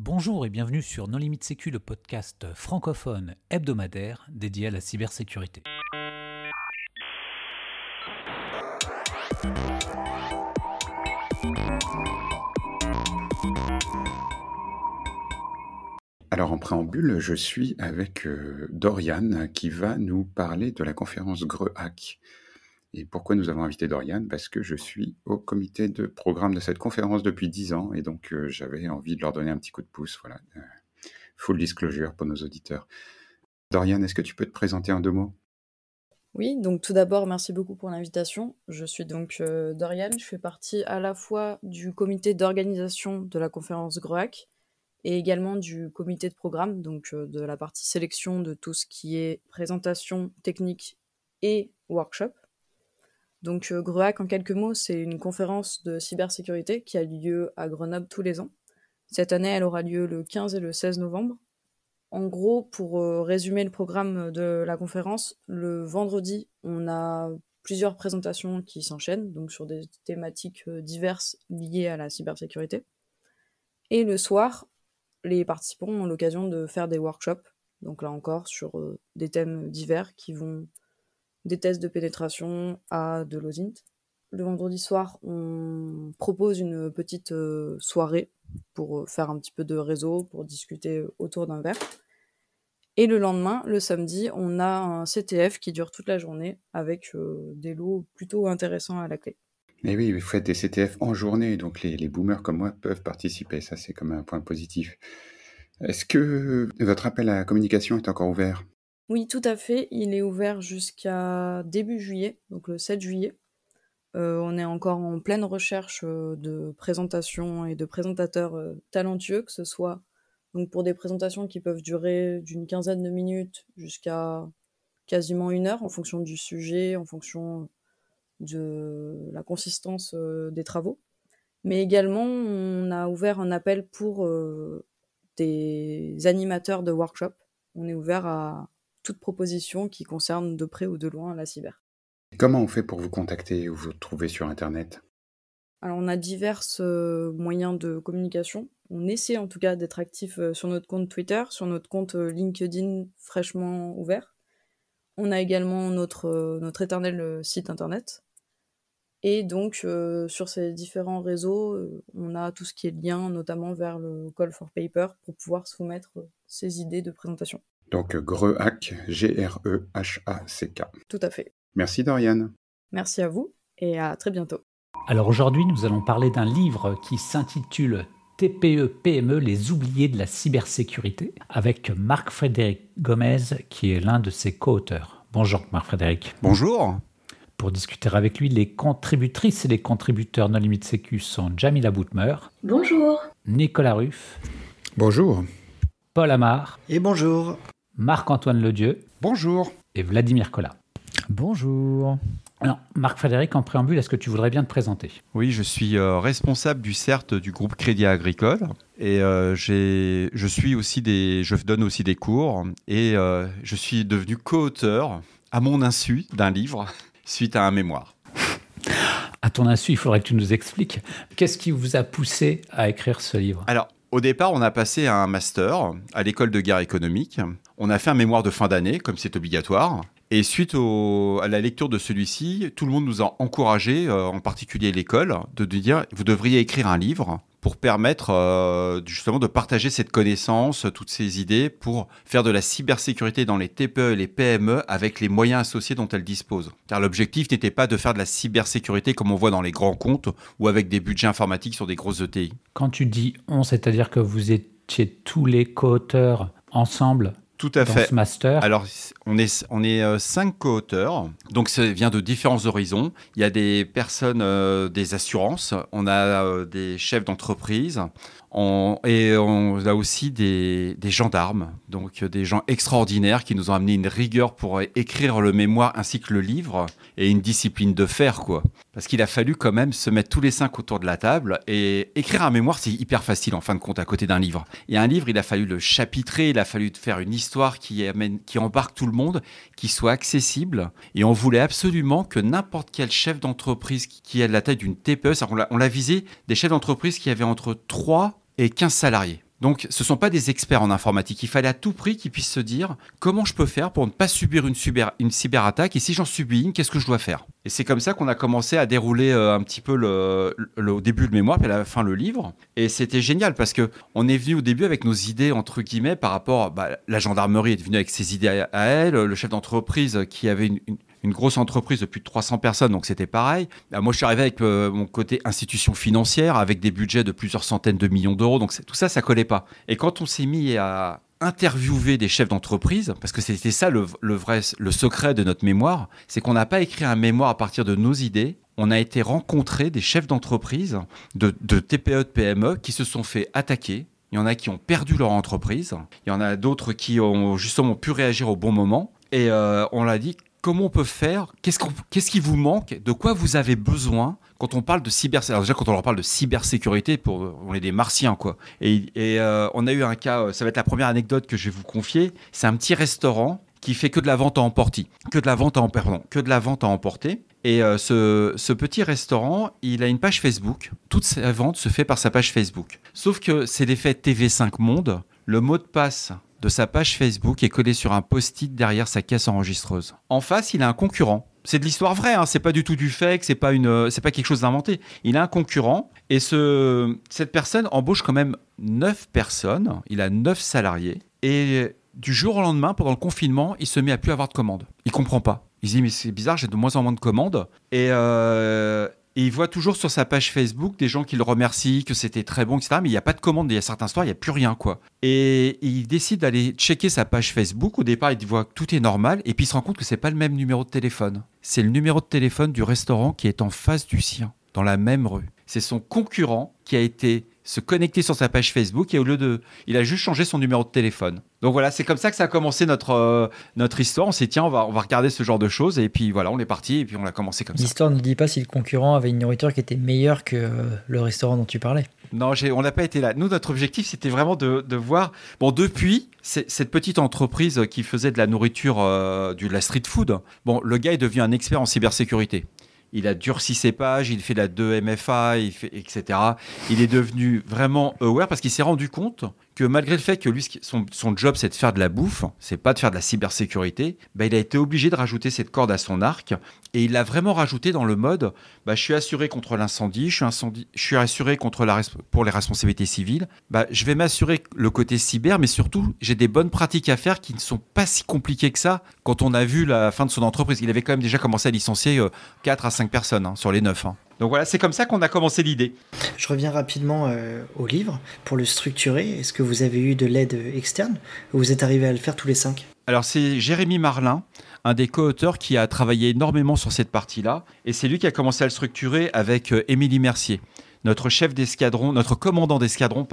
Bonjour et bienvenue sur Non Limite Sécu, le podcast francophone hebdomadaire dédié à la cybersécurité. Alors en préambule, je suis avec Dorian qui va nous parler de la conférence GREHAC. Et pourquoi nous avons invité Dorian? Parce que je suis au comité de programme de cette conférence depuis 10 ans et donc j'avais envie de leur donner un petit coup de pouce. Voilà. Full disclosure pour nos auditeurs. Dorian, est-ce que tu peux te présenter en 2 mots? Oui, donc tout d'abord, merci beaucoup pour l'invitation. Je suis donc Dorian, je fais partie à la fois du comité d'organisation de la conférence GREHAC et également du comité de programme, donc de la partie sélection de tout ce qui est présentation technique et workshop. Donc GREHAC, en quelques mots, c'est une conférence de cybersécurité qui a lieu à Grenoble tous les ans. Cette année, elle aura lieu le 15 et le 16 novembre. En gros, pour résumer le programme de la conférence, le vendredi, on a plusieurs présentations qui s'enchaînent, donc sur des thématiques diverses liées à la cybersécurité. Et le soir, les participants ont l'occasion de faire des workshops, donc là encore sur des thèmes divers qui vont des tests de pénétration à de l'OSINT. Le vendredi soir, on propose une petite soirée pour faire un petit peu de réseau, pour discuter autour d'un verre. Et le lendemain, le samedi, on a un CTF qui dure toute la journée avec des lots plutôt intéressants à la clé. Et oui, vous faites des CTF en journée, donc les boomers comme moi peuvent participer. Ça, c'est comme un point positif. Est-ce que votre appel à la communication est encore ouvert? Oui, tout à fait. Il est ouvert jusqu'à début juillet, donc le 7 juillet. On est encore en pleine recherche de présentations et de présentateurs talentueux, que ce soit donc pour des présentations qui peuvent durer d'une quinzaine de minutes jusqu'à quasiment 1 heure, en fonction du sujet, en fonction de la consistance des travaux. Mais également, on a ouvert un appel pour des animateurs de workshop. On est ouvert à toute proposition qui concerne de près ou de loin la cyber. Comment on fait pour vous contacter ou vous trouver sur Internet? Alors, on a divers moyens de communication. On essaie en tout cas d'être actif sur notre compte Twitter, sur notre compte LinkedIn fraîchement ouvert. On a également notre éternel site internet. Et donc, sur ces différents réseaux, on a tout ce qui est lien, notamment vers le Call for Paper, pour pouvoir soumettre ces idées de présentation. Donc GREHAC, G-R-E-H-A-C-K. Tout à fait. Merci Dorian. Merci à vous et à très bientôt. Alors aujourd'hui, nous allons parler d'un livre qui s'intitule TPE-PME, les oubliés de la cybersécurité, avec Marc-Frédéric Gomez, qui est l'un de ses co-auteurs. Bonjour Marc-Frédéric. Bonjour. Pour discuter avec lui, les contributrices et les contributeurs Non Limite Sécu sont Jamila Boutmer. Bonjour. Nicolas Ruff. Bonjour. Paul Amar. Et bonjour. Marc-Antoine Ledieu. Bonjour. Et Vladimir Collat. Bonjour. Alors, Marc-Frédéric, en préambule, est-ce que tu voudrais bien te présenter? Oui, je suis responsable du CERT du groupe Crédit Agricole et je donne aussi des cours et je suis devenu co-auteur à mon insu d'un livre suite à un mémoire. À ton insu, il faudrait que tu nous expliques. Qu'est-ce qui vous a poussé à écrire ce livre? Alors, au départ, on a passé un master à l'école de guerre économique. On a fait un mémoire de fin d'année, comme c'est obligatoire. Et suite à la lecture de celui-ci, tout le monde nous a encouragés, en particulier l'école, de dire « vous devriez écrire un livre » pour permettre justement de partager cette connaissance, toutes ces idées, pour faire de la cybersécurité dans les TPE et les PME avec les moyens associés dont elles disposent. Car l'objectif n'était pas de faire de la cybersécurité comme on voit dans les grands comptes ou avec des budgets informatiques sur des grosses ETI. Quand tu dis « on », c'est-à-dire que vous étiez tous les co-auteurs ensemble? Tout à fait. Ce master. Alors, on est 5 co-auteurs, donc ça vient de différents horizons. Il y a des personnes des assurances, on a des chefs d'entreprise, et on a aussi des gendarmes, donc des gens extraordinaires qui nous ont amené une rigueur pour écrire le mémoire ainsi que le livre, et une discipline de fer, quoi. Parce qu'il a fallu quand même se mettre tous les 5 autour de la table, et écrire un mémoire, c'est hyper facile en fin de compte à côté d'un livre. Et un livre, il a fallu le chapitrer, il a fallu faire une histoire qui embarque tout le monde, qui soit accessible, et on voulait absolument que n'importe quel chef d'entreprise qui a la taille d'une TPE, on l'a visé des chefs d'entreprise qui avaient entre 3 et 15 salariés. Donc, ce ne sont pas des experts en informatique. Il fallait à tout prix qu'ils puissent se dire comment je peux faire pour ne pas subir une cyberattaque et si j'en subis une, qu'est-ce que je dois faire? Et c'est comme ça qu'on a commencé à dérouler un petit peu au début le mémoire et à la fin le livre. Et c'était génial parce qu'on est venu au début avec nos idées, entre guillemets, par rapport... la gendarmerie est venue avec ses idées à elle, le chef d'entreprise qui avait une grosse entreprise de plus de 300 personnes, donc c'était pareil. Moi, je suis arrivé avec mon côté institution financière, avec des budgets de plusieurs centaines de millions d'euros, donc tout ça, ça collait pas. Et quand on s'est mis à interviewer des chefs d'entreprise, parce que c'était ça le secret de notre mémoire, c'est qu'on n'a pas écrit un mémoire à partir de nos idées, on a été rencontrer des chefs d'entreprise, de TPE, de PME, qui se sont fait attaquer. Il y en a qui ont perdu leur entreprise, il y en a d'autres qui ont justement pu réagir au bon moment, et on l'a dit, comment on peut faire? Qu'est-ce qui vous manque? De quoi vous avez besoin quand on parle de cybersécurité? Alors déjà, quand on leur parle de cybersécurité, on est des martiens, quoi. Et on a eu un cas, ça va être la première anecdote que je vais vous confier. C'est un petit restaurant qui fait que de la vente à emporter. Que de la vente à emporter. Et ce petit restaurant, il a une page Facebook. Toute sa vente se fait par sa page Facebook. Sauf que c'est l'effet TV5 Monde. Le mot de passe de sa page Facebook est collé sur un post-it derrière sa caisse enregistreuse. En face, il a un concurrent. C'est de l'histoire vraie, hein, c'est pas du tout du fake, c'est pas quelque chose d'inventé. Il a un concurrent et cette personne embauche quand même 9 personnes, il a 9 salariés et du jour au lendemain, pendant le confinement, il se met à plus avoir de commandes. Il comprend pas. Il se dit mais c'est bizarre, j'ai de moins en moins de commandes et il voit toujours sur sa page Facebook des gens qui le remercient, que c'était très bon, etc. Mais il n'y a pas de commande, il y a certains soirs, il n'y a plus rien, quoi. Et il décide d'aller checker sa page Facebook. Au départ, il voit que tout est normal. Et puis il se rend compte que ce n'est pas le même numéro de téléphone. C'est le numéro de téléphone du restaurant qui est en face du sien, dans la même rue. C'est son concurrent qui a été se connecter sur sa page Facebook et il a juste changé son numéro de téléphone. Donc voilà, c'est comme ça que ça a commencé notre histoire. On s'est dit, tiens, on va regarder ce genre de choses. Et puis voilà, on est parti et puis on a commencé comme ça. L'histoire ne dit pas si le concurrent avait une nourriture qui était meilleure que le restaurant dont tu parlais. Non, on n'a pas été là. Nous, notre objectif, c'était vraiment de voir... Bon, depuis, cette petite entreprise qui faisait de la nourriture, de la street food, bon, le gars est devenu un expert en cybersécurité. Il a durci ses pages, il fait de la 2MFA, etc. Il est devenu vraiment aware parce qu'il s'est rendu compte que malgré le fait que lui, son job, c'est de faire de la bouffe, c'est pas de faire de la cybersécurité, il a été obligé de rajouter cette corde à son arc et il l'a vraiment rajouté dans le mode je suis assuré contre l'incendie, je suis assuré pour les responsabilités civiles, je vais m'assurer le côté cyber, mais surtout, j'ai des bonnes pratiques à faire qui ne sont pas si compliquées que ça quand on a vu la fin de son entreprise. Il avait quand même déjà commencé à licencier 4 à 5 personnes sur les 9. Donc voilà, c'est comme ça qu'on a commencé l'idée. Je reviens rapidement au livre. Pour le structurer, est-ce que vous avez eu de l'aide externe ou vous êtes arrivé à le faire tous les 5? Alors c'est Jérémy Marlin, un des co-auteurs qui a travaillé énormément sur cette partie-là. Et c'est lui qui a commencé à le structurer avec Émilie Mercier, notre chef d'escadron, notre commandant d'escadron,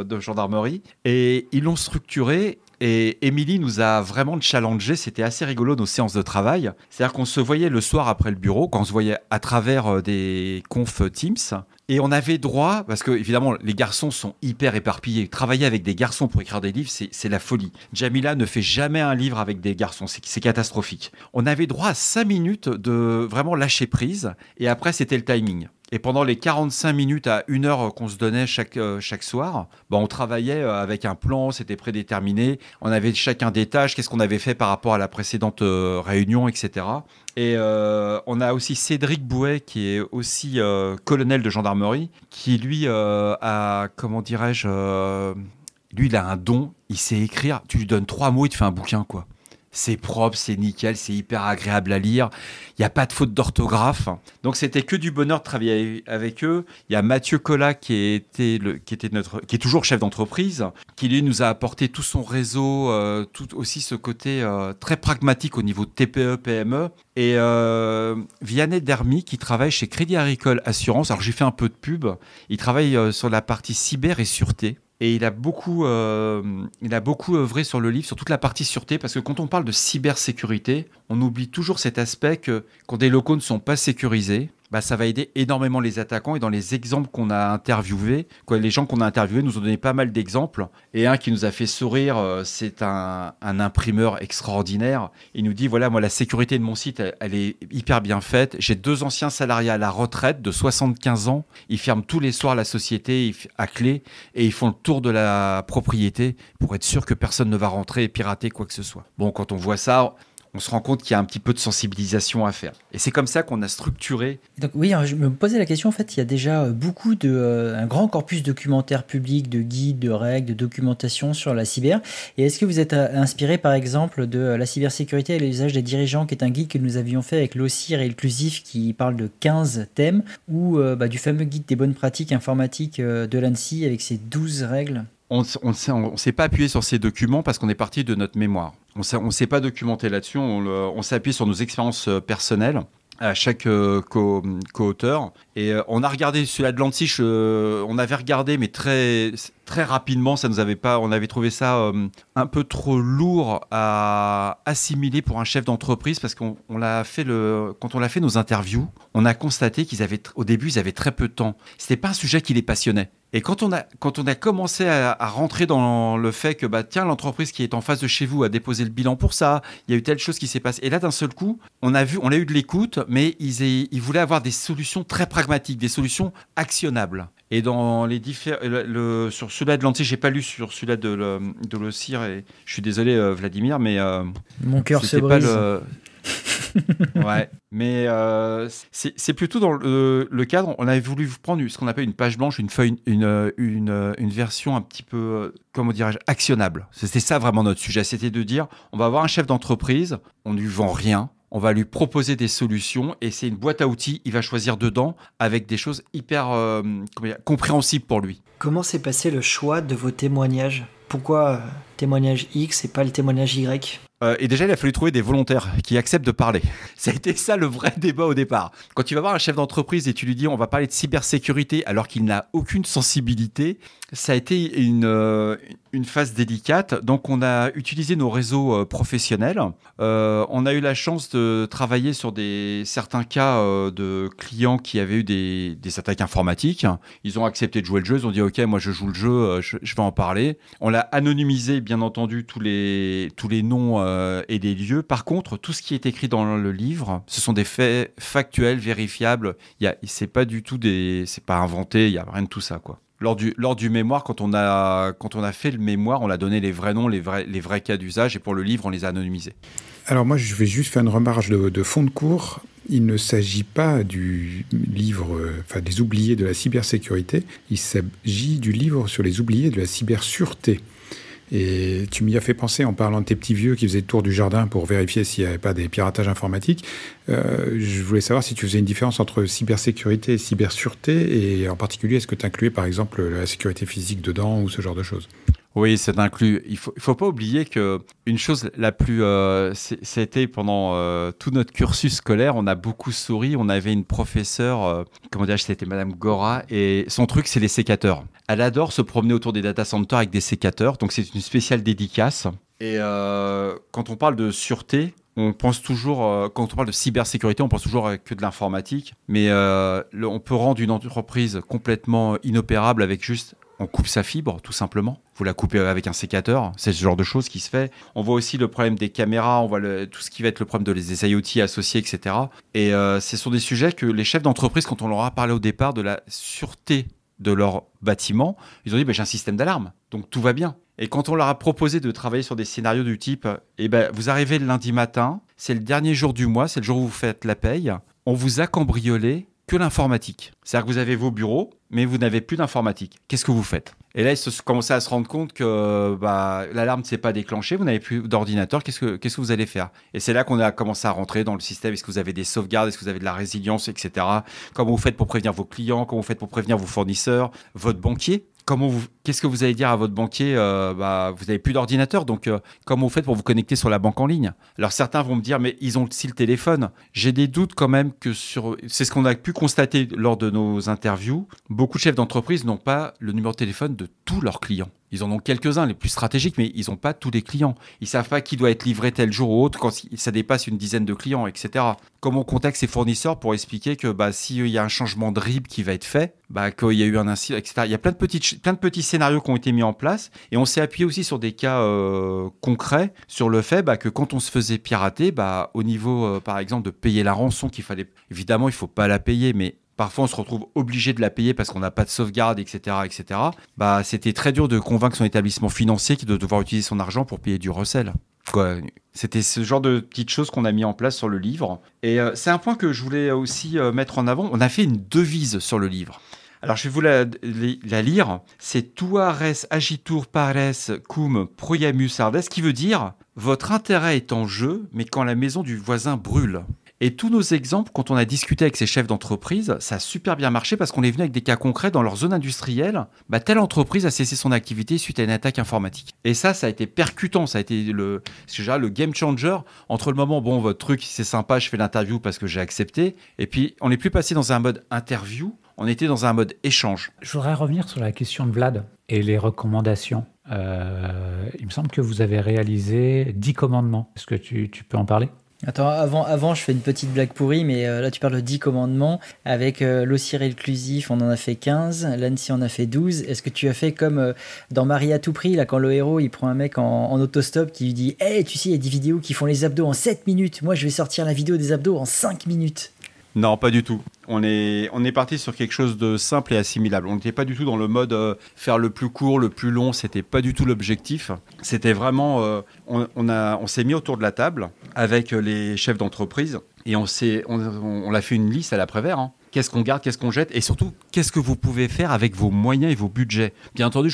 de gendarmerie. Et ils l'ont structuré. Et Émilie nous a vraiment challengé, c'était assez rigolo nos séances de travail. C'est-à-dire qu'on se voyait le soir après le bureau, quand on se voyait à travers des confs Teams, et on avait droit, parce que évidemment les garçons sont hyper éparpillés, travailler avec des garçons pour écrire des livres, c'est la folie. Jamila ne fait jamais un livre avec des garçons, c'est catastrophique. On avait droit à 5 minutes de vraiment lâcher prise, et après c'était le timing. Et pendant les 45 minutes à 1 heure qu'on se donnait chaque soir, on travaillait avec un plan, c'était prédéterminé. On avait chacun des tâches, qu'est-ce qu'on avait fait par rapport à la précédente réunion, etc. Et on a aussi Cédric Bouet, qui est aussi colonel de gendarmerie, qui lui a, comment dirais-je, lui il a un don, il sait écrire. Tu lui donnes 3 mots, il te fait un bouquin, quoi. C'est propre, c'est nickel, c'est hyper agréable à lire. Il n'y a pas de faute d'orthographe. Donc, c'était que du bonheur de travailler avec eux. Il y a Mathieu Collat qui est toujours chef d'entreprise, qui lui nous a apporté tout son réseau, tout aussi ce côté très pragmatique au niveau de TPE, PME. Et Vianney Dermy qui travaille chez Crédit Agricole Assurance. Alors, j'ai fait un peu de pub. Il travaille sur la partie cyber et sûreté. Et il a beaucoup œuvré sur le livre, sur toute la partie sûreté, parce que quand on parle de cybersécurité, on oublie toujours cet aspect que quand des locaux ne sont pas sécurisés, ça va aider énormément les attaquants. Et dans les exemples qu'on a interviewés, les gens qu'on a interviewés nous ont donné pas mal d'exemples. Et un qui nous a fait sourire, c'est un imprimeur extraordinaire. Il nous dit, voilà, moi, la sécurité de mon site, elle est hyper bien faite. J'ai 2 anciens salariés à la retraite de 75 ans. Ils ferment tous les soirs la société à clé et ils font le tour de la propriété pour être sûr que personne ne va rentrer et pirater quoi que ce soit. Bon, quand on voit ça, on se rend compte qu'il y a un petit peu de sensibilisation à faire. Et c'est comme ça qu'on a structuré. Donc oui, je me posais la question, en fait, il y a déjà un grand corpus documentaire public, de guides, de règles, de documentation sur la cyber. Et est-ce que vous êtes inspiré, par exemple, de la cybersécurité et l'usage des dirigeants, qui est un guide que nous avions fait avec l'OCIR et Inclusif, qui parle de 15 thèmes, ou du fameux guide des bonnes pratiques informatiques de l'ANSSI avec ses 12 règles? On ne s'est pas appuyé sur ces documents parce qu'on est parti de notre mémoire. On ne s'est pas documenté là-dessus, on s'est appuyé sur nos expériences personnelles à chaque co-auteur. Et on a regardé celui-là de l'ANSSI, on avait regardé, mais très, très rapidement, on avait trouvé ça un peu trop lourd à assimiler pour un chef d'entreprise, parce quand on a fait nos interviews, on a constaté qu'au début, ils avaient très peu de temps. C'était pas un sujet qui les passionnait. Et quand on a commencé à rentrer dans le fait que, tiens, l'entreprise qui est en face de chez vous a déposé le bilan pour ça, il y a eu telle chose qui s'est passée. Et là, d'un seul coup, on a eu de l'écoute, mais ils voulaient avoir des solutions très pragmatiques, des solutions actionnables. Et dans les sur celui-là de l'ANSSI, j'ai pas lu sur celui-là de l'OCIR, et je suis désolé, Vladimir, mais mon cœur se brise. Ouais, mais c'est plutôt dans le cadre. On avait voulu prendre ce qu'on appelle une page blanche, une feuille, une version un petit peu, comment dirais-je, actionnable. C'était ça vraiment notre sujet. C'était de dire, on va avoir un chef d'entreprise, on ne lui vend rien. On va lui proposer des solutions et c'est une boîte à outils. Il va choisir dedans avec des choses hyper compréhensibles pour lui. Comment s'est passé le choix de vos témoignages ? Pourquoi témoignage X et pas le témoignage Y ? Et déjà, il a fallu trouver des volontaires qui acceptent de parler. Ça a été ça le vrai débat au départ. Quand tu vas voir un chef d'entreprise et tu lui dis on va parler de cybersécurité alors qu'il n'a aucune sensibilité, ça a été une phase délicate. Donc on a utilisé nos réseaux professionnels. On a eu la chance de travailler sur certains cas de clients qui avaient eu des attaques informatiques. Ils ont accepté de jouer le jeu. Ils ont dit ok, moi je joue le jeu, je vais en parler. On l'a anonymisé, bien entendu, tous les noms et des lieux. Par contre, tout ce qui est écrit dans le livre, ce sont des faits factuels, vérifiables. C'est pas du tout c'est pas inventé. Il y a rien de tout ça, quoi. Lors du mémoire, quand on a fait le mémoire, on a donné les vrais noms, les vrais cas d'usage, et pour le livre, on les a anonymisés. Alors moi, je vais juste faire une remarque de fond de cours. Il ne s'agit pas du livre, des oubliés de la cybersécurité. Il s'agit du livre sur les oubliés de la cybersureté. Et tu m'y as fait penser en parlant de tes petits vieux qui faisaient le tour du jardin pour vérifier s'il n'y avait pas des piratages informatiques. Je voulais savoir si tu faisais une différence entre cybersécurité et cybersureté, et en particulier, est-ce que tu incluais par exemple la sécurité physique dedans ou ce genre de choses ? Oui, c'est inclus. Il faut pas oublier que une chose la plus, c'était pendant tout notre cursus scolaire, on a beaucoup souri. On avait une professeure, c'était Madame Gora, et son truc, c'est les sécateurs. Elle adore se promener autour des data centers avec des sécateurs, donc c'est une spéciale dédicace. Et quand on parle de sûreté, on pense toujours, quand on parle de cybersécurité, on pense toujours que de l'informatique, mais on peut rendre une entreprise complètement inopérable avec juste, on coupe sa fibre, tout simplement. Vous la coupez avec un sécateur, c'est ce genre de choses qui se fait. On voit aussi le problème des caméras, on voit tout ce qui va être le problème des IoT associés, etc. Et ce sont des sujets que les chefs d'entreprise, quand on leur a parlé au départ de la sûreté de leur bâtiment, ils ont dit j'ai un système d'alarme, donc tout va bien. Et quand on leur a proposé de travailler sur des scénarios du type vous arrivez le lundi matin, c'est le dernier jour du mois, c'est le jour où vous faites la paye, on vous a cambriolé que l'informatique. C'est-à-dire que vous avez vos bureaux, mais vous n'avez plus d'informatique. Qu'est-ce que vous faites ? Et là, ils commençaient à se rendre compte que l'alarme ne s'est pas déclenchée, vous n'avez plus d'ordinateur, qu'est-ce que vous allez faire ? Et c'est là qu'on a commencé à rentrer dans le système. Est-ce que vous avez des sauvegardes ? Est-ce que vous avez de la résilience, etc. Comment vous faites pour prévenir vos clients ? Comment vous faites pour prévenir vos fournisseurs ? Votre banquier ? Qu'est-ce que vous allez dire à votre banquier ? Vous n'avez plus d'ordinateur, donc comment vous faites pour vous connecter sur la banque en ligne ? Alors certains vont me dire, mais ils ont aussi le téléphone. J'ai des doutes quand même c'est ce qu'on a pu constater lors de nos interviews. Beaucoup de chefs d'entreprise n'ont pas le numéro de téléphone de tous leurs clients. Ils en ont quelques-uns, les plus stratégiques, mais ils n'ont pas tous les clients. Ils ne savent pas qui doit être livré tel jour ou autre quand ça dépasse une dizaine de clients, etc. Comment on contacte ses fournisseurs pour expliquer que s'il y a un changement de RIB qui va être fait, qu'il y a eu un incident, etc. Il y a plein de petits scénarios qui ont été mis en place et on s'est appuyé aussi sur des cas concrets sur le fait que quand on se faisait pirater, au niveau, par exemple, de payer la rançon qu'il fallait... Évidemment, il ne faut pas la payer, mais... Parfois, on se retrouve obligé de la payer parce qu'on n'a pas de sauvegarde, etc., etc. C'était très dur de convaincre son établissement financier de devoir utiliser son argent pour payer du recel. C'était ce genre de petites choses qu'on a mis en place sur le livre. Et c'est un point que je voulais aussi mettre en avant. On a fait une devise sur le livre. Alors, je vais vous la lire. C'est Tua res agitur pares cum proiamus ardes, qui veut dire « Votre intérêt est en jeu, mais quand la maison du voisin brûle ». Et tous nos exemples, quand on a discuté avec ces chefs d'entreprise, ça a super bien marché parce qu'on est venu avec des cas concrets dans leur zone industrielle. Telle entreprise a cessé son activité suite à une attaque informatique. Et ça a été percutant. Ça a été le game changer entre le moment, votre truc, c'est sympa, je fais l'interview parce que j'ai accepté. Et puis, on n'est plus passé dans un mode interview, on était dans un mode échange. Je voudrais revenir sur la question de Vlad et les recommandations. Il me semble que vous avez réalisé 10 commandements. Est-ce que tu peux en parler ? Attends, avant, je fais une petite blague pourrie, mais là, tu parles de 10 commandements. Avec l'OCIR inclusif, on en a fait 15. L'ANSSI en a fait 12. Est-ce que tu as fait comme dans Marie à tout prix, là, quand le héros, il prend un mec en autostop qui lui dit « Hey, tu sais, il y a des vidéos qui font les abdos en 7 minutes. Moi, je vais sortir la vidéo des abdos en 5 minutes. » Non, pas du tout. On est parti sur quelque chose de simple et assimilable. On n'était pas du tout dans le mode faire le plus court, le plus long. C'était pas du tout l'objectif. C'était vraiment... on s'est mis autour de la table avec les chefs d'entreprise et on a fait une liste à l'après-vert. Qu'est-ce qu'on garde, qu'est-ce qu'on jette et surtout, qu'est-ce que vous pouvez faire avec vos moyens et vos budgets. Bien entendu,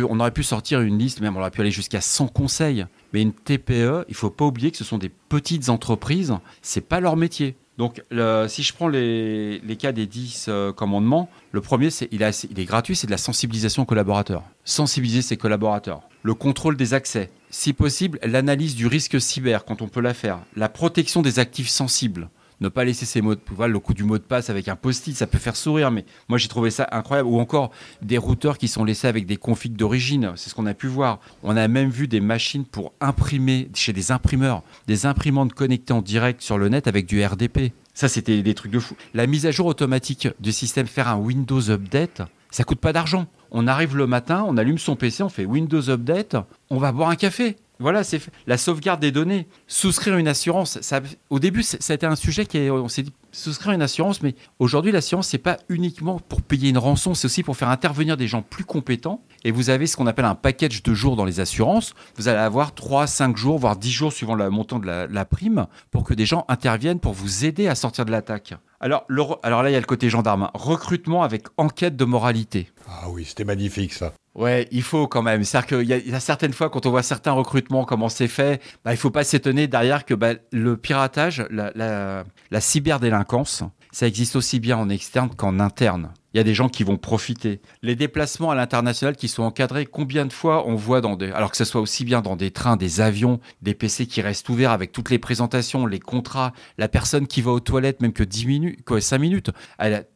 on aurait pu sortir une liste, même on aurait pu aller jusqu'à 100 conseils. Mais une TPE, il ne faut pas oublier que ce sont des petites entreprises. Ce n'est pas leur métier. Donc, si je prends les cas des 10 commandements, le premier, il est gratuit, c'est de la sensibilisation aux collaborateurs. Sensibiliser ses collaborateurs. Le contrôle des accès. Si possible, l'analyse du risque cyber quand on peut la faire. La protection des actifs sensibles. Ne pas laisser ses mots le coup du mot de passe avec un post-it, ça peut faire sourire, mais moi j'ai trouvé ça incroyable. Ou encore des routeurs qui sont laissés avec des configs d'origine, c'est ce qu'on a pu voir. On a même vu des machines pour imprimer chez des imprimeurs, des imprimantes connectées en direct sur le net avec du RDP. Ça, c'était des trucs de fou. La mise à jour automatique du système, faire un Windows Update, ça coûte pas d'argent. On arrive le matin, on allume son PC, on fait Windows Update, on va boire un café. Voilà, c'est la sauvegarde des données. Souscrire une assurance. Au début, ça a été un sujet on s'est dit souscrire une assurance, mais aujourd'hui, l'assurance, c'est pas uniquement pour payer une rançon, c'est aussi pour faire intervenir des gens plus compétents. Et vous avez ce qu'on appelle un package de jours dans les assurances. Vous allez avoir 3, 5 jours, voire 10 jours suivant le montant de la prime pour que des gens interviennent pour vous aider à sortir de l'attaque. Alors là, il y a le côté gendarme. Recrutement avec enquête de moralité. Ah oui, c'était magnifique ça. Ouais, il faut quand même. C'est-à-dire qu'il y a certaines fois, quand on voit certains recrutements, comment c'est fait, il ne faut pas s'étonner derrière que le piratage, la cyberdélinquance, ça existe aussi bien en externe qu'en interne. Il y a des gens qui vont profiter. Les déplacements à l'international qui sont encadrés, combien de fois on voit alors que ce soit aussi bien dans des trains, des avions, des PC qui restent ouverts avec toutes les présentations, les contrats, la personne qui va aux toilettes même que 10 minutes, 5 minutes,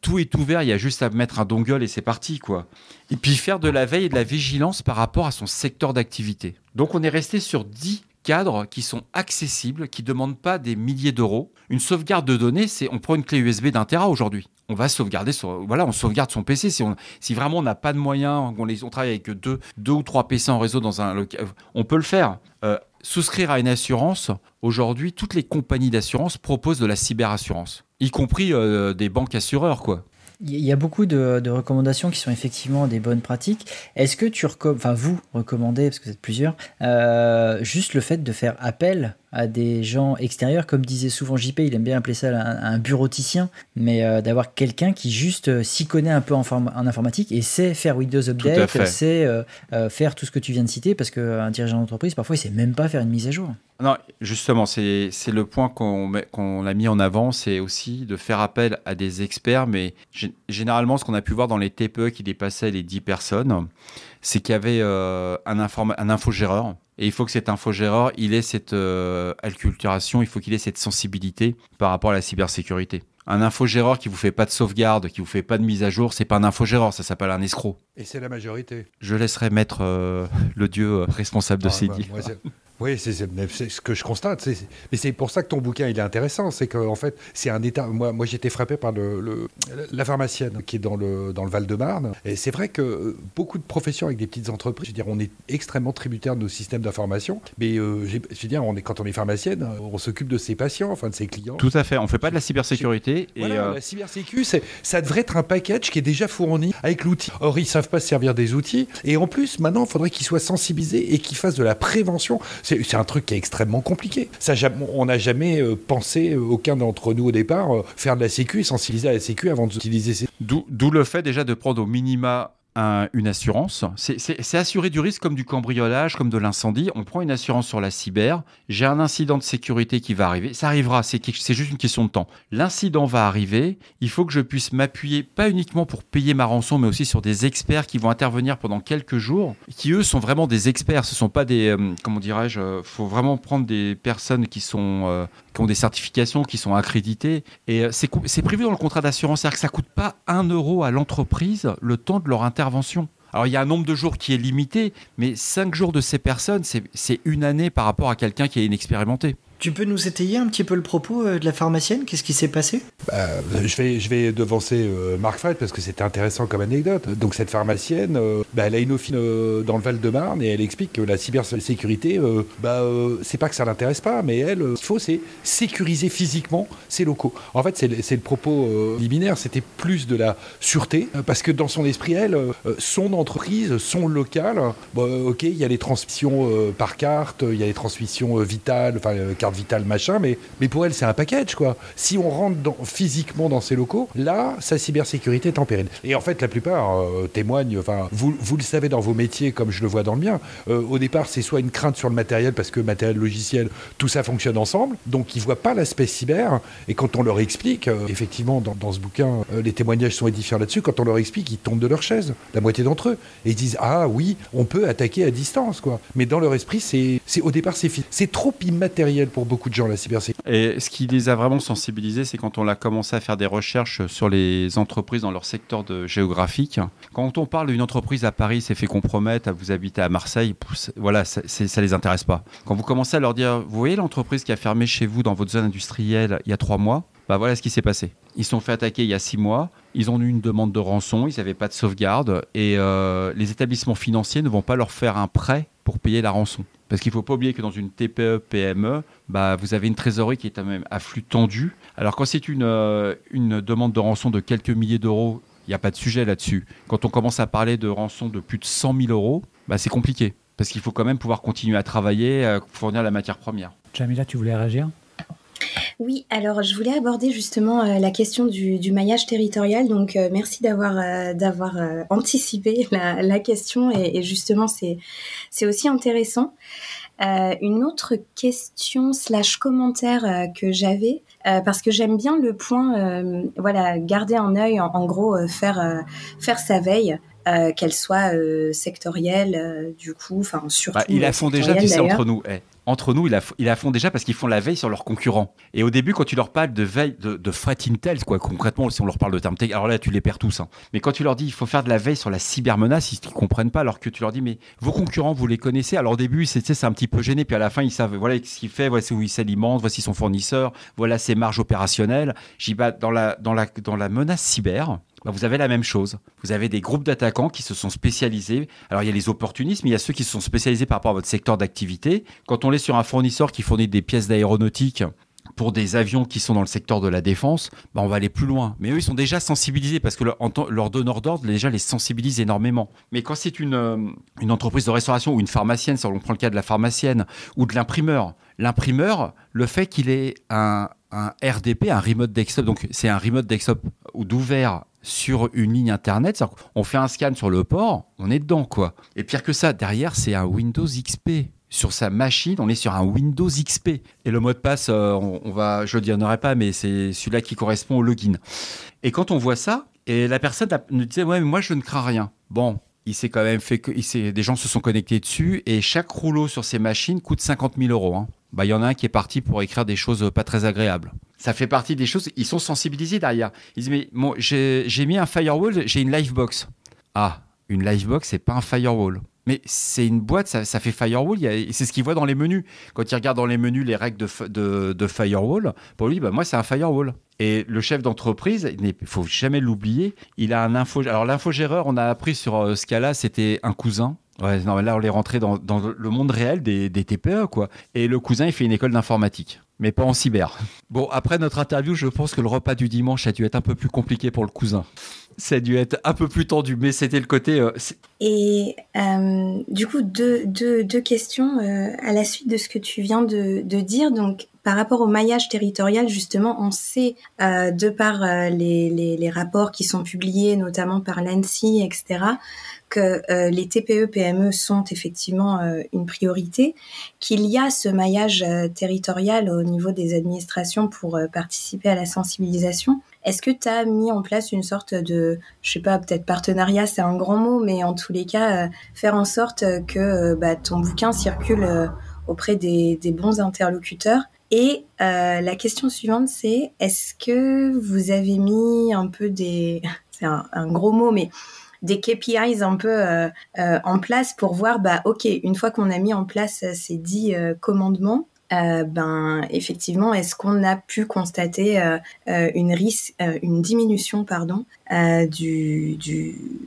tout est ouvert, il y a juste à mettre un dongle et c'est parti, quoi. Et puis faire de la veille et de la vigilance par rapport à son secteur d'activité. Donc on est resté sur 10 cadres qui sont accessibles, qui ne demandent pas des milliers d'euros. Une sauvegarde de données, on prend une clé USB d'1 Tera aujourd'hui. On va sauvegarder, on sauvegarde son PC. Si vraiment on n'a pas de moyens, on travaille avec deux ou 3 PC en réseau dans un local, on peut le faire. Souscrire à une assurance, aujourd'hui, toutes les compagnies d'assurance proposent de la cyberassurance, y compris des banques assureurs, quoi. Il y a beaucoup de recommandations qui sont effectivement des bonnes pratiques. Est-ce que vous recommandez, parce que vous êtes plusieurs, juste le fait de faire appel à des gens extérieurs, comme disait souvent JP, il aime bien appeler ça un bureauticien, mais d'avoir quelqu'un qui juste s'y connaît un peu en informatique et sait faire Windows Update, sait faire tout ce que tu viens de citer, parce qu'un dirigeant d'entreprise, parfois, il ne sait même pas faire une mise à jour. Non, justement, c'est le point qu'on a mis en avant, c'est aussi de faire appel à des experts, mais généralement, ce qu'on a pu voir dans les TPE qui dépassaient les 10 personnes, c'est qu'il y avait un infogéreur. Et il faut que cet infogéreur, il ait cette acculturation, il faut qu'il ait cette sensibilité par rapport à la cybersécurité. Un infogéreur qui vous fait pas de sauvegarde, qui vous fait pas de mise à jour, c'est pas un infogéreur, ça s'appelle un escroc. Et c'est la majorité. Je laisserai mettre le dieu responsable de ces deals. Oui, c'est ce que je constate. Mais c'est pour ça que ton bouquin il est intéressant. C'est qu'en fait, c'est un état. Moi j'étais frappé par la pharmacienne qui est dans le Val-de-Marne. Et c'est vrai que beaucoup de professions avec des petites entreprises, je veux dire, on est extrêmement tributaire de nos systèmes d'information. Mais je veux dire, quand on est pharmacienne, on s'occupe de ses patients, enfin de ses clients. Tout à fait. On fait pas de la cybersécurité. Voilà, la cybersécu, ça devrait être un package qui est déjà fourni avec l'outil. Or, ils savent pas se servir des outils. Et en plus, maintenant, il faudrait qu'ils soient sensibilisés et qu'ils fassent de la prévention. C'est un truc qui est extrêmement compliqué. On n'a jamais pensé, aucun d'entre nous au départ, faire de la sécu et sensibiliser à la sécu avant d'utiliser ces... D'où le fait déjà de prendre au minima une assurance. C'est assurer du risque comme du cambriolage, comme de l'incendie. On prend une assurance sur la cyber. J'ai un incident de sécurité qui va arriver. Ça arrivera, c'est juste une question de temps. L'incident va arriver. Il faut que je puisse m'appuyer, pas uniquement pour payer ma rançon, mais aussi sur des experts qui vont intervenir pendant quelques jours, qui eux sont vraiment des experts. Ce ne sont pas des... comment dirais-je, faut vraiment prendre des personnes qui ont des certifications, qui sont accréditées. Et c'est prévu dans le contrat d'assurance. C'est-à-dire que ça ne coûte pas 1 euro à l'entreprise le temps de leur intervention. Alors, il y a un nombre de jours qui est limité, mais 5 jours de ces personnes, c'est une année par rapport à quelqu'un qui est inexpérimenté. Tu peux nous étayer un petit peu le propos de la pharmacienne? Qu'est-ce qui s'est passé? Je vais devancer Marc Fred parce que c'était intéressant comme anecdote. Donc cette pharmacienne, elle a une officine dans le Val-de-Marne et elle explique que la cybersécurité, c'est pas que ça l'intéresse pas, mais elle, ce qu'il faut, c'est sécuriser physiquement ses locaux. En fait, c'est le propos liminaire, c'était plus de la sûreté, parce que dans son esprit, elle, son entreprise, son local, ok, il y a les transmissions par carte, il y a les transmissions vitales, enfin carte vitale, machin, mais pour elle, c'est un package, quoi. Si on rentre physiquement dans ces locaux, là, sa cybersécurité est en péril. Et en fait, la plupart témoignent, enfin, vous le savez dans vos métiers, comme je le vois dans le mien, au départ, c'est soit une crainte sur le matériel, parce que matériel, logiciel, tout ça fonctionne ensemble, donc ils voient pas l'aspect cyber, et quand on leur explique, effectivement, dans ce bouquin, les témoignages sont édifiants là-dessus, quand on leur explique, ils tombent de leur chaise, la moitié d'entre eux, et ils disent, ah oui, on peut attaquer à distance, quoi. Mais dans leur esprit, au départ, c'est trop immatériel pour beaucoup de gens, la cybersécurité. Et ce qui les a vraiment sensibilisés, c'est quand on a commencé à faire des recherches sur les entreprises dans leur secteur géographique. Quand on parle d'une entreprise à Paris s'est fait compromettre, vous habitez à Marseille, voilà, ça les intéresse pas. Quand vous commencez à leur dire, vous voyez l'entreprise qui a fermé chez vous dans votre zone industrielle il y a 3 mois, voilà ce qui s'est passé. Ils se sont fait attaquer il y a 6 mois, ils ont eu une demande de rançon, ils n'avaient pas de sauvegarde et les établissements financiers ne vont pas leur faire un prêt pour payer la rançon. Parce qu'il ne faut pas oublier que dans une TPE, PME, vous avez une trésorerie qui est quand même à flux tendu. Alors quand c'est une demande de rançon de quelques milliers d'euros, il n'y a pas de sujet là-dessus. Quand on commence à parler de rançon de plus de 100 000 euros, c'est compliqué. Parce qu'il faut quand même pouvoir continuer à travailler, fournir la matière première. Jamila, tu voulais réagir ? Oui, alors je voulais aborder justement la question du maillage territorial. Donc merci d'avoir anticipé la question et justement c'est aussi intéressant. Une autre question / commentaire que j'avais, parce que j'aime bien le point, garder un œil, en gros faire sa veille. Qu'elle soit sectorielle, du coup, enfin surtout. Ils la font déjà, tu sais, entre nous. Entre nous, ils la font déjà parce qu'ils font la veille sur leurs concurrents. Et au début, quand tu leur parles de veille, de threat intel, quoi, concrètement, si on leur parle de termes techniques, alors là, tu les perds tous. Hein. Mais quand tu leur dis il faut faire de la veille sur la cybermenace, ils ne comprennent pas. Alors que tu leur dis mais vos concurrents, vous les connaissez. Alors au début, c'est un petit peu gêné. Puis à la fin, ils savent voilà ce qu'il fait, voici où il s'alimente, voici son fournisseur, voilà ses marges opérationnelles. J'y bats dans la menace cyber. Vous avez la même chose. Vous avez des groupes d'attaquants qui se sont spécialisés. Alors, il y a les opportunistes, mais il y a ceux qui se sont spécialisés par rapport à votre secteur d'activité. Quand on est sur un fournisseur qui fournit des pièces d'aéronautique pour des avions qui sont dans le secteur de la défense, on va aller plus loin. Mais eux, ils sont déjà sensibilisés parce que leur donneur d'ordre déjà les sensibilise énormément. Mais quand c'est une entreprise de restauration ou une pharmacienne, si on prend le cas de la pharmacienne ou de l'imprimeur, le fait qu'il ait un RDP, un remote desktop, donc c'est un remote desktop ou d'ouvert sur une ligne internet, on fait un scan sur le port, on est dedans quoi. Et pire que ça, derrière c'est un Windows XP. Sur sa machine, on est sur un Windows XP. Et le mot de passe, je le donnerai pas, mais c'est celui-là qui correspond au login. Et quand on voit ça, et la personne nous disait ouais mais moi je ne crains rien. Bon. Il s'est quand même fait que des gens se sont connectés dessus et chaque rouleau sur ces machines coûte 50 000 euros. Hein. bah, y en a un qui est parti pour écrire des choses pas très agréables. Ça fait partie des choses, ils sont sensibilisés derrière. Ils disent, mais bon, j'ai mis un firewall, j'ai une livebox. Ah, une livebox, c'est pas un firewall. Mais c'est une boîte, ça fait firewall, c'est ce qu'il voit dans les menus. Quand il regarde dans les menus les règles de firewall, pour lui, bah, moi, c'est un firewall. Et le chef d'entreprise, il ne faut jamais l'oublier, il a un Alors, l'infogéreur, on a appris sur ce cas-là, c'était un cousin. Ouais, non, mais là, on est rentré dans le monde réel des TPE, quoi. Et le cousin, il fait une école d'informatique, mais pas en cyber. Bon, après notre interview, je pense que le repas du dimanche a dû être un peu plus compliqué pour le cousin. Ça a dû être un peu plus tendu, mais c'était le côté... Et du coup, deux questions à la suite de ce que tu viens de dire. Donc, par rapport au maillage territorial, justement, on sait, de par les rapports qui sont publiés, notamment par l'ANSSI, etc., que les TPE-PME sont effectivement une priorité, qu'il y a ce maillage territorial au niveau des administrations pour participer à la sensibilisation. Est-ce que tu as mis en place une sorte de, je sais pas, peut-être partenariat, c'est un grand mot, mais en tous les cas, faire en sorte que ton bouquin circule auprès des bons interlocuteurs? Et la question suivante, c'est est-ce que vous avez mis un peu c'est un gros mot, mais des KPIs un peu en place pour voir, ok, une fois qu'on a mis en place ces 10 commandements, effectivement, est-ce qu'on a pu constater une diminution,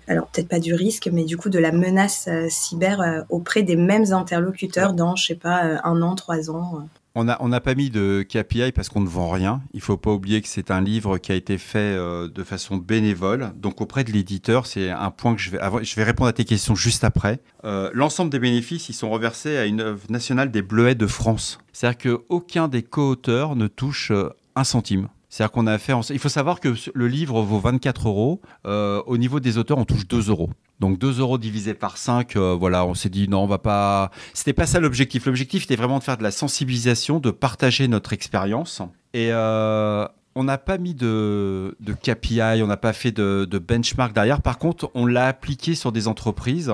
alors peut-être pas du risque, mais du coup de la menace cyber auprès des mêmes interlocuteurs dans, je sais pas, 1 an, 3 ans On n'a pas mis de KPI parce qu'on ne vend rien. Il ne faut pas oublier que c'est un livre qui a été fait de façon bénévole. Donc auprès de l'éditeur, c'est un point que je vais répondre à tes questions juste après. L'ensemble des bénéfices, ils sont reversés à une œuvre nationale des Bleuets de France. C'est-à-dire qu'aucun des co-auteurs ne touche 1 centime. C'est-à-dire qu'on a fait... Il faut savoir que le livre vaut 24 €. Au niveau des auteurs, on touche 2 €. Donc 2 € divisé par 5, voilà, on s'est dit non, on va pas... C'était pas ça l'objectif. L'objectif était vraiment de faire de la sensibilisation, de partager notre expérience. Et on n'a pas mis de KPI, on n'a pas fait de benchmark derrière. Par contre, on l'a appliqué sur des entreprises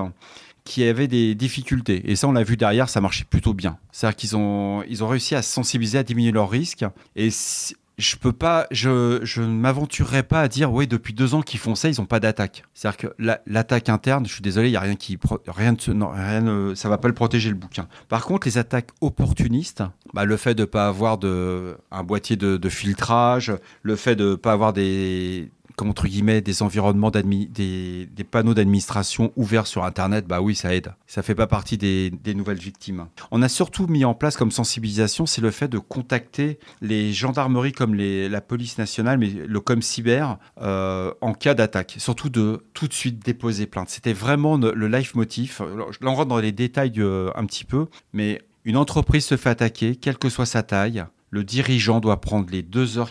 qui avaient des difficultés. Et ça, on l'a vu derrière, ça marchait plutôt bien. C'est-à-dire qu'ils ont réussi à se sensibiliser, à diminuer leurs risques. Et je ne m'aventurerai pas à dire, oui, depuis 2 ans qu'ils font ça, ils n'ont pas d'attaque. C'est-à-dire que l'attaque interne, je suis désolé, il n'y a ça va pas le protéger, le bouquin. Par contre, les attaques opportunistes, le fait de ne pas avoir un boîtier de filtrage, le fait de ne pas avoir des environnements des panneaux d'administration ouverts sur Internet, oui, ça aide. Ça fait pas partie des nouvelles victimes. On a surtout mis en place comme sensibilisation, c'est le fait de contacter les gendarmeries comme la police nationale, mais le ComCyber, en cas d'attaque. Surtout de tout de suite déposer plainte. C'était vraiment le leitmotiv. Là, on rentre dans les détails un petit peu, mais une entreprise se fait attaquer, quelle que soit sa taille. Le dirigeant doit prendre les 2 heures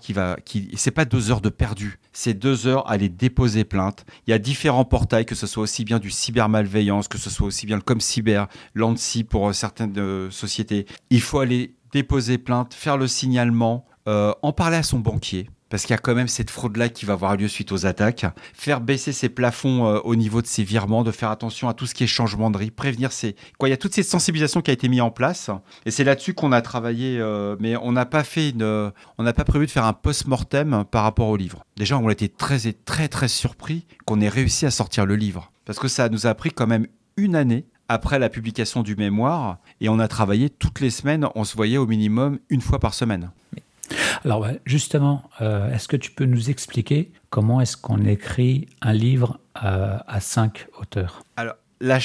c'est pas 2 heures de perdu, c'est 2 heures à aller déposer plainte. Il y a différents portails, que ce soit aussi bien du cybermalveillance, que ce soit aussi bien le ComCyber, l'ANSSI pour certaines sociétés. Il faut aller déposer plainte, faire le signalement, en parler à son banquier. Parce qu'il y a quand même cette fraude-là qui va avoir lieu suite aux attaques. Faire baisser ses plafonds au niveau de ses virements, de faire attention à tout ce qui est changement de riz, prévenir il y a toute cette sensibilisation qui a été mise en place. Et c'est là-dessus qu'on a travaillé, mais on n'a pas prévu de faire un post-mortem par rapport au livre. Déjà, on a été très, très, très surpris qu'on ait réussi à sortir le livre. Parce que ça nous a pris quand même 1 année après la publication du mémoire. Et on a travaillé toutes les semaines. On se voyait au minimum 1 fois par semaine. Alors justement, est-ce que tu peux nous expliquer comment est-ce qu'on écrit un livre à 5 auteurs? Alors là,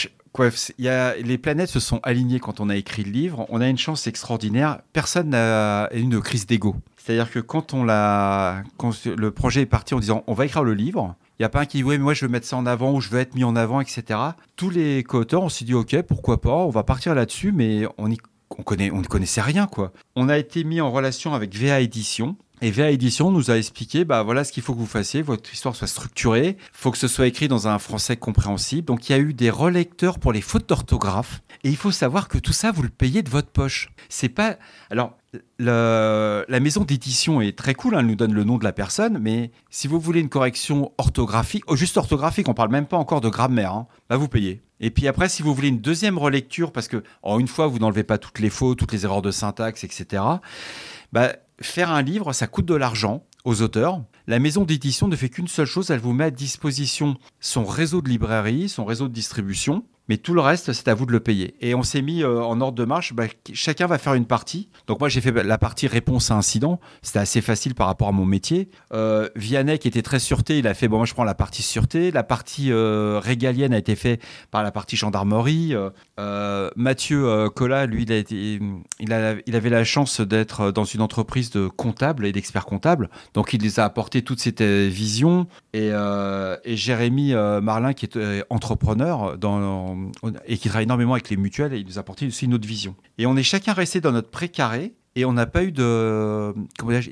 les planètes se sont alignées quand on a écrit le livre. On a une chance extraordinaire. Personne n'a eu de crise d'ego. C'est-à-dire que quand le projet est parti en disant on va écrire le livre, il n'y a pas un qui dit oui, mais moi je veux mettre ça en avant ou je veux être mis en avant, etc. Tous les co-auteurs, on s'est dit ok, pourquoi pas, on va partir là-dessus, mais on ne connaissait rien, quoi. On a été mis en relation avec VA Édition. Et VA Édition nous a expliqué, voilà ce qu'il faut que vous fassiez, votre histoire soit structurée, il faut que ce soit écrit dans un français compréhensible. Donc il y a eu des relecteurs pour les fautes d'orthographe. Et il faut savoir que tout ça, vous le payez de votre poche. C'est pas... Alors, la maison d'édition est très cool, elle nous donne le nom de la personne, mais si vous voulez une correction orthographique, juste orthographique, on parle même pas encore de grammaire, hein, là vous payez. Et puis après, si vous voulez une deuxième relecture, parce que en une fois, vous n'enlevez pas toutes les fautes, toutes les erreurs de syntaxe, etc., faire un livre, ça coûte de l'argent aux auteurs. La maison d'édition ne fait qu'une seule chose, elle vous met à disposition son réseau de librairie, son réseau de distribution, mais tout le reste, c'est à vous de le payer. Et on s'est mis en ordre de marche, chacun va faire une partie. Donc moi, j'ai fait la partie réponse à incident, c'était assez facile par rapport à mon métier. Vianney, qui était très sûreté, il a fait, moi je prends la partie sûreté. La partie régalienne a été faite par la partie gendarmerie. Mathieu Collat, lui, il avait la chance d'être dans une entreprise de comptables et d'experts comptables. Donc il les a apporté toute cette vision. Et Jérémy Marlin, qui est entrepreneur et qui travaille énormément avec les mutuelles, et il nous a apporté aussi une autre vision. Et on est chacun resté dans notre précaré. Et on n'a pas eu il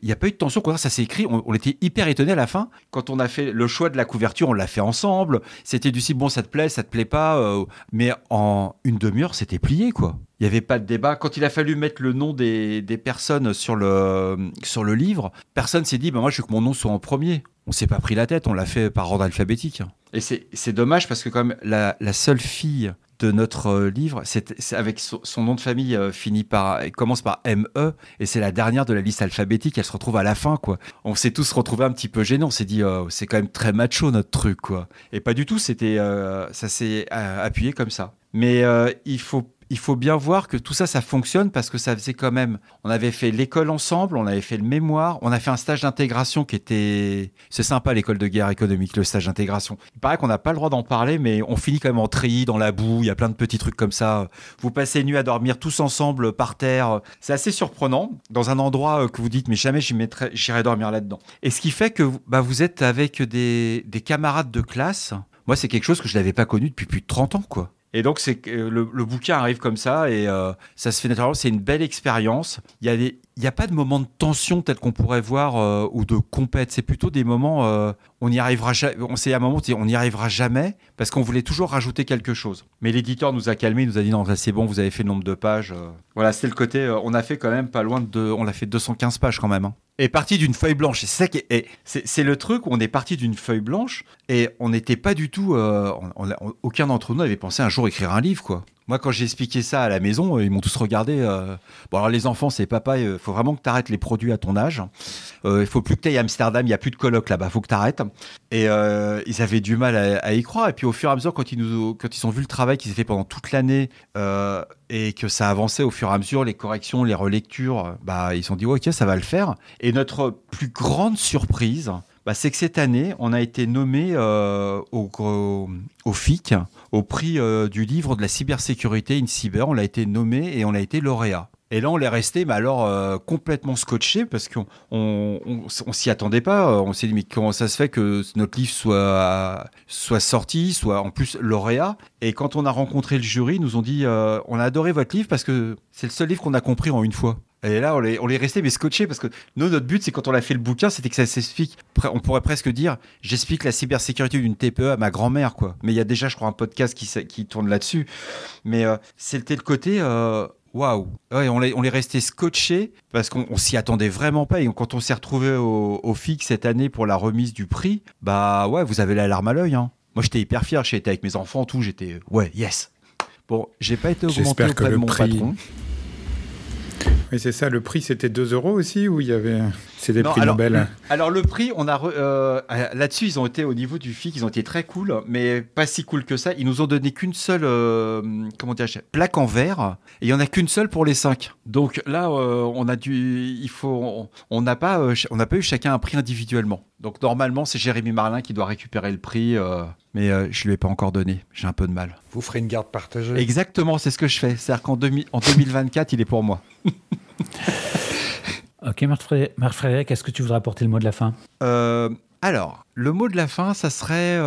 n'y a pas eu de tension. Quand ça s'est écrit, on était hyper étonnés à la fin. Quand on a fait le choix de la couverture, on l'a fait ensemble. C'était du style, bon, ça te plaît pas. Mais en une demi-heure, c'était plié, quoi. Il n'y avait pas de débat. Quand il a fallu mettre le nom des personnes sur le livre, personne s'est dit, moi, je veux que mon nom soit en premier. On s'est pas pris la tête, on l'a fait par ordre alphabétique. Et c'est dommage parce que quand même, la seule fille de notre livre, c'est avec son nom de famille commence par M.E. et c'est la dernière de la liste alphabétique. Elle se retrouve à la fin, quoi. On s'est tous retrouvés un petit peu gênés. On s'est dit, c'est quand même très macho notre truc, quoi. Et pas du tout. Ça s'est appuyé comme ça. Mais il faut bien voir que tout ça, ça fonctionne parce que ça faisait quand même... On avait fait l'école ensemble, on avait fait le mémoire, on a fait un stage d'intégration qui était... C'est sympa, l'école de guerre économique, le stage d'intégration. Il paraît qu'on n'a pas le droit d'en parler, mais on finit quand même en treillis, dans la boue, il y a plein de petits trucs comme ça. Vous passez une nuit à dormir tous ensemble par terre. C'est assez surprenant, dans un endroit que vous dites, mais jamais j'irai dormir là-dedans. Et ce qui fait que vous êtes avec des camarades de classe. Moi, c'est quelque chose que je n'avais pas connu depuis plus de 30 ans, quoi. Et donc, le bouquin arrive comme ça et ça se fait naturellement. C'est une belle expérience. Il n'y a pas de moment de tension tel qu'on pourrait voir ou de compète. C'est plutôt des moments, on n'y arrivera jamais. On n'y arrivera jamais parce qu'on voulait toujours rajouter quelque chose. Mais l'éditeur nous a calmés, il nous a dit non, là, c'est bon, vous avez fait le nombre de pages. Voilà, c'était le côté. On a fait quand même pas loin on a fait 215 pages quand même. Hein. Et parti d'une feuille blanche. C'est le truc où on est parti d'une feuille blanche et on n'était pas du tout. Aucun d'entre nous n'avait pensé un jour écrire un livre, quoi. Moi, quand j'ai expliqué ça à la maison, ils m'ont tous regardé. Bon, alors les enfants, c'est papa, il faut vraiment que tu arrêtes les produits à ton âge. Il faut plus que tu ailles à Amsterdam, il n'y a plus de coloc là-bas, il faut que tu arrêtes. Et ils avaient du mal à y croire. Et puis au fur et à mesure, quand ils ont vu le travail qui s'est fait pendant toute l'année et que ça avançait au fur et à mesure, les corrections, les relectures, ils se sont dit ok, ça va le faire. Et notre plus grande surprise, c'est que cette année, on a été nommé au FIC, au prix du livre de la cybersécurité InCyber. On l'a été nommé et on a été lauréat. Et là, on est resté complètement scotché parce qu'on s'y attendait pas. On s'est dit, mais comment ça se fait que notre livre soit sorti, soit en plus lauréat? Et quand on a rencontré le jury, ils nous ont dit, on a adoré votre livre parce que c'est le seul livre qu'on a compris en une fois. Et là, on est resté scotché parce que notre but, c'est quand on a fait le bouquin, c'était que ça s'explique. On pourrait presque dire, j'explique la cybersécurité d'une TPE à ma grand-mère, quoi. Mais il y a déjà, je crois, un podcast qui tourne là-dessus. Mais c'était le côté, waouh. Ouais, on est resté scotché parce qu'on s'y attendait vraiment pas. Et quand on s'est retrouvé au FIC cette année pour la remise du prix, vous avez la larme à l'œil, hein. Moi, j'étais hyper fier. J'étais avec mes enfants, tout. J'étais, yes. Bon, j'ai pas été augmenté auprès de mon patron. Oui, c'est ça. Le prix, c'était 2 € aussi ou il y avait... C'est des prix Nobel. Alors, le prix, on a là-dessus, ils ont été au niveau du FIC, ils ont été très cool, mais pas si cool que ça. Ils nous ont donné qu'une seule plaque en verre, et il n'y en a qu'une seule pour les 5. Donc là, on n'a pas eu chacun un prix individuellement. Donc normalement, c'est Jérémy Marlin qui doit récupérer le prix, mais je ne lui ai pas encore donné. J'ai un peu de mal. Vous ferez une garde partagée. Exactement, c'est ce que je fais. C'est-à-dire qu'en 2024, il est pour moi. Ok, Marc-Frédéric, est-ce que tu voudrais apporter le mot de la fin ? Alors, le mot de la fin, ça serait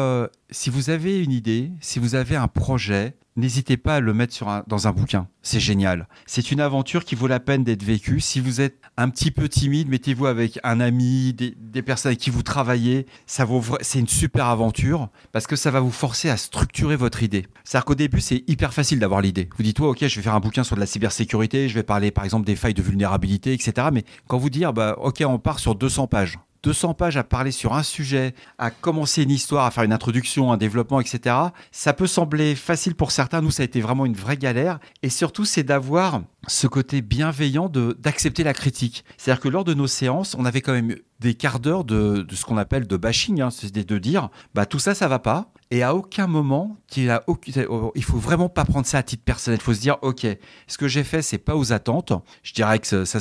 si vous avez une idée, si vous avez un projet, n'hésitez pas à le mettre dans un bouquin. C'est génial. C'est une aventure qui vaut la peine d'être vécue. Si vous êtes un petit peu timide, mettez-vous avec un ami, des personnes avec qui vous travaillez. C'est une super aventure parce que ça va vous forcer à structurer votre idée. C'est-à-dire qu'au début, c'est hyper facile d'avoir l'idée. Vous dites, ok, je vais faire un bouquin sur de la cybersécurité, je vais parler par exemple des failles de vulnérabilité, etc. Mais quand vous dites, ok, on part sur 200 pages. 200 pages à parler sur un sujet, à commencer une histoire, à faire une introduction, un développement, etc. Ça peut sembler facile pour certains. Nous, ça a été vraiment une vraie galère. Et surtout, c'est d'avoir ce côté bienveillant d'accepter la critique. C'est-à-dire que lors de nos séances, on avait quand même des quarts d'heure de ce qu'on appelle de bashing, hein, c'est de dire tout ça, ça va pas. Et à aucun moment, il faut vraiment pas prendre ça à titre personnel. Il faut se dire, ok, ce que j'ai fait, c'est pas aux attentes. Je dirais que ça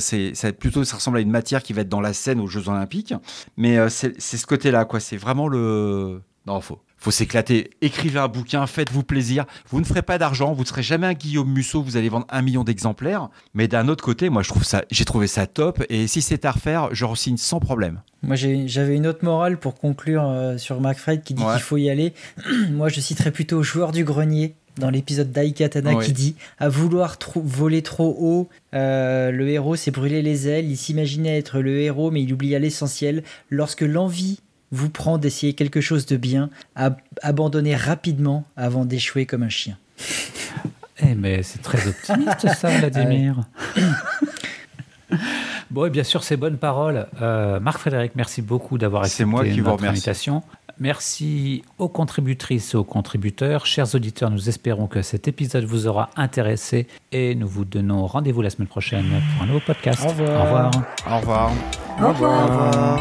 ressemble à une matière qui va être dans la scène aux Jeux Olympiques. Mais c'est ce côté-là, quoi. C'est vraiment non, faut s'éclater. Écrivez un bouquin, faites-vous plaisir. Vous ne ferez pas d'argent, vous ne serez jamais un Guillaume Musso, vous allez vendre 1 million d'exemplaires. Mais d'un autre côté, moi, j'ai trouvé ça top. Et si c'est à refaire, je re-signe sans problème. Moi, j'avais une autre morale pour conclure sur McFred qui dit qu'il faut y aller. Moi, je citerais plutôt au joueur du grenier dans l'épisode d'Aikatana qui dit « À vouloir voler trop haut, le héros s'est brûlé les ailes. Il s'imaginait être le héros, mais il oublia l'essentiel. Lorsque l'envie vous prend d'essayer quelque chose de bien, abandonnez rapidement avant d'échouer comme un chien. » Mais c'est très optimiste ça, Vladimir. Bon, et bien sûr, ces bonnes paroles. Marc-Frédéric, merci beaucoup d'avoir accepté notre invitation. Merci aux contributrices et aux contributeurs. Chers auditeurs, nous espérons que cet épisode vous aura intéressé et nous vous donnons rendez-vous la semaine prochaine pour un nouveau podcast. Au revoir. Au revoir. Au revoir.